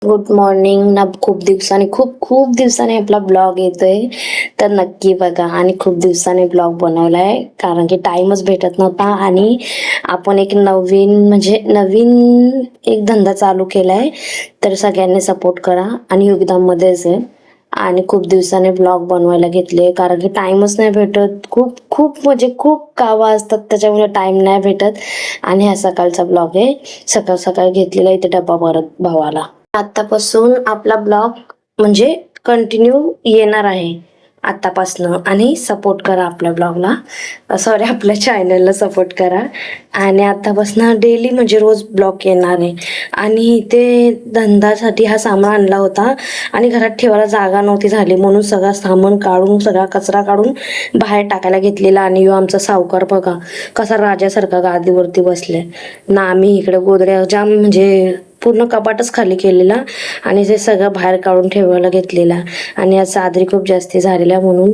Good morning ना. खूप दिवसांनी खूप खूप दिवसांनी आपला ब्लॉग येतोय, तर नक्की बघा. आणि खूप दिवसांनी ब्लॉग बनवलाय कारण की टाइमच भेटत नव्हता. आणि आपण एक नवीन एक धंदा चालू केलाय, तर सगळ्यांनी सपोर्ट करा आणि योगदानमध्येच आहे. आणि खूप दिवसांनी ब्लॉग बनवायला घेतले कारण की टाइमच नाही भेटत. खूप खूप म्हणजे खूप कामं असतात, त्याच्यामुळे टाइम नाही भेटत. आणि हा सकाळचा ब्लॉग आहे, सकाळ सकाळी घेतलेला. इथे डब्बा भरत भावाला. आतापासून आपला ब्लॉग म्हणजे कंटिन्यू येणार आहे आतापासनं. आणि सपोर्ट करा आपल्या ब्लॉगला, सॉरी आपल्या चॅनलला सपोर्ट करा. आणि आतापासून डेली म्हणजे रोज ब्लॉग येणार आहे. आणि इथे धंद्यासाठी हा सामान आणला होता आणि घरात ठेवायला जागा नव्हती झाली, म्हणून सगळा सामान काढून, सगळा कचरा काढून बाहेर टाकायला घेतलेला. आणि यो आमचा सावकार बघा कसा राजासारखा गादीवरती बसले ना. आम्ही इकडे गोदड्या जाम म्हणजे पूर्ण कपाटच खाली केलेला आणि ते सगळं बाहेर काढून ठेवायला घेतलेला. आणि आज चादरी खूप जास्ती झालेल्या म्हणून.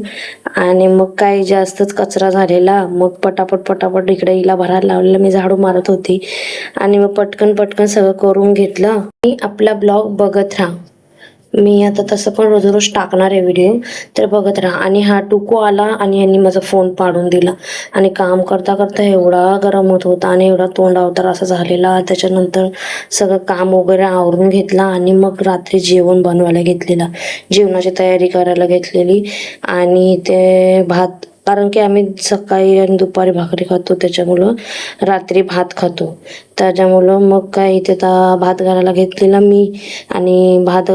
आणि मग काही जास्तच कचरा झालेला, मग पटापट इकडे हिला भरायला लावलेला. मी झाडू मारत होती आणि मग पटकन सगळं करून घेतलं. आणि आपला ब्लॉग बघत राहा. मी आता तसं पण रोज टाकणार आहे व्हिडिओ, तर बघत राहा. आणि हा टुकू आला आणि यांनी माझा फोन पाडून दिला. आणि काम करता करता एवढा गरम होत होता आणि एवढा तोंड अवतार असा झालेला. त्याच्यानंतर सगळं काम वगैरे आवरून घेतला आणि मग रात्री जेवण बनवायला घेतलेला, जेवणाची तयारी करायला घेतलेली. आणि ते भात, कारण की आम्ही सकाळी आणि दुपारी भाकरी खातो, त्याच्यामुळं रात्री भात खातो. त्याच्यामुळं मग काय इथे भात घालायला घेतलेला मी. आणि भात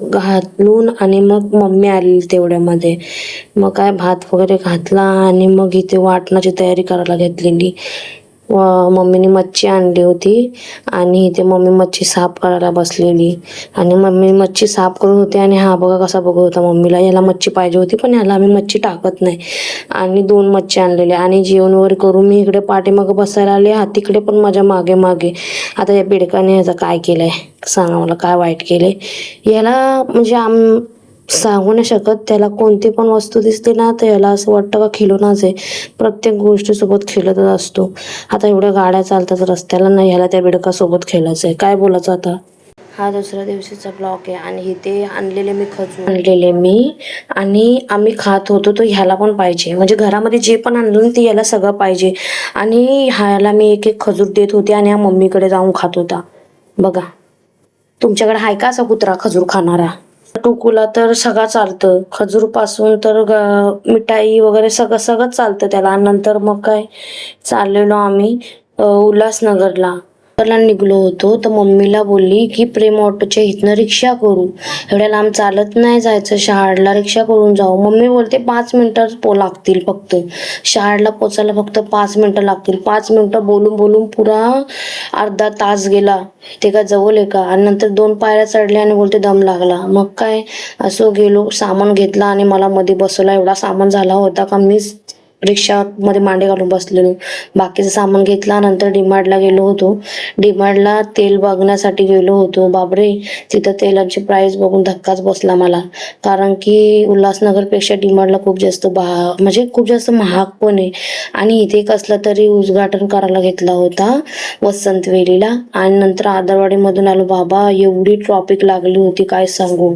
घालून आणि मग मम्मी आली तेवढ्यामध्ये. मग काय भात वगैरे घातला आणि मग इथे वाटणाची तयारी करायला घेतलेली. मम्मीने मच्छी आणली होती आणि इथे मम्मी मच्छी साफ करायला बसलेली. आणि मम्मी मच्छी साफ करत होती आणि हा बघा कसा बघत होता मम्मीला. याला मच्छी पाहिजे होती पण याला आम्ही मच्छी टाकत नाही. आणि 2 मच्छी आणलेले. आणि जेवण वगैरे करून मी इकडे पाठीमागं बसायला आले, हा तिकडे पण माझ्या मागे मागे. आता या बेडकाने ह्याचं काय केलंय सांगा मला, काय वाईट केलंय याला. म्हणजे सांगू नाही शकत. त्याला कोणती पण वस्तू दिसते ना, तर याला असं वाटतं का खिलौनाच आहे. प्रत्येक गोष्टीसोबत खेळतच असतो. आता एवढ्या गाड्या चालतात रस्त्याला, नाही ह्याला त्या बेडकासोबत खेळायचं आहे. काय बोलायचं आता. हा दुसऱ्या दिवशीचा ब्लॉग आहे. आणि इथे आणलेले मी खजूर आणलेले मी, आणि आम्ही खात होतो. तो ह्याला पण पाहिजे, म्हणजे घरामध्ये जे पण आणलं ना ते याला सगळं पाहिजे. आणि ह्याला मी एक एक खजूर देत होते आणि हा मम्मीकडे जाऊन खात होता. बघा, तुमच्याकडे आहे का असा कुत्रा खजूर खाणारा? टुकूला तर सगळं चालतं, खजूर पासून तर मिठाई वगैरे सगळं चालतं त्याला. नंतर मग काय चाललेलो आम्ही उल्हासनगरला निघलो होतो. तर मम्मीला बोलली की प्रेम ऑटोच्या इथनं रिक्षा करू, एवढ्या लांब चालत नाही जायचं, शहाडला रिक्षा करून जाऊ. मम्मी बोलते 5 मिनिटं लागतील फक्त, शहाडला पोचायला फक्त 5 मिनिटं लागतील. 5 मिनिटं बोलून बोलून पुरा अर्धा तास गेला. ते का जवळ आहे का. आणि नंतर 2 पायऱ्या चढल्या आणि बोलते दम लागला. मग काय असं गेलो, सामान घेतला आणि मला मध्ये बसवला. एवढा सामान झाला होता का मीच रिक्षामध्ये मांडे घालून बसलेलो. बाकीचं सामान घेतला. नंतर डीमार्टला गेलो होतो. डीमार्टला तेल बघण्यासाठी गेलो होतो. बापरे, तिथं तेलाची प्राइस बघून धक्काच बसला मला. कारण की उल्हासनगरपेक्षा डीमार्टला खूप जास्त म्हणजे खूप जास्त महाग पण आहे. आणि इथे कसलं तरी उद्घाटन करायला घेतला होता वसंतवेलीला. आणि नंतर आदरवाडीमधून आलो. बाबा एवढी ट्रॉफिक लागली होती काय सांगू.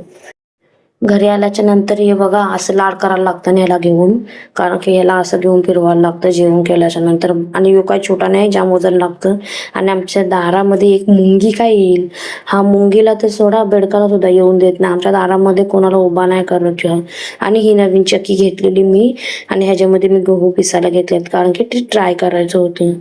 घरी आल्याच्या नंतर हे बघा असं लाड करायला लागतं ह्याला घेऊन, कारण की ह्याला असं घेऊन फिरवायला लागतं जेवण केल्याच्या नंतर. आणि यो काय छोटा नाही, जाम वजन लागतं. आणि आमच्या दारामध्ये एक मुंगी काय येईल, हा मुंगीला तर सोडा बेडकाला सुद्धा येऊन देत नाही. आमच्या दारामध्ये कोणाला उभा नाही करत. आणि ही नवीन चक्की घेतलेली मी, आणि ह्याच्यामध्ये मी गहू पिसायला घेतलेत कारण की ते ट्राय करायचं होतं.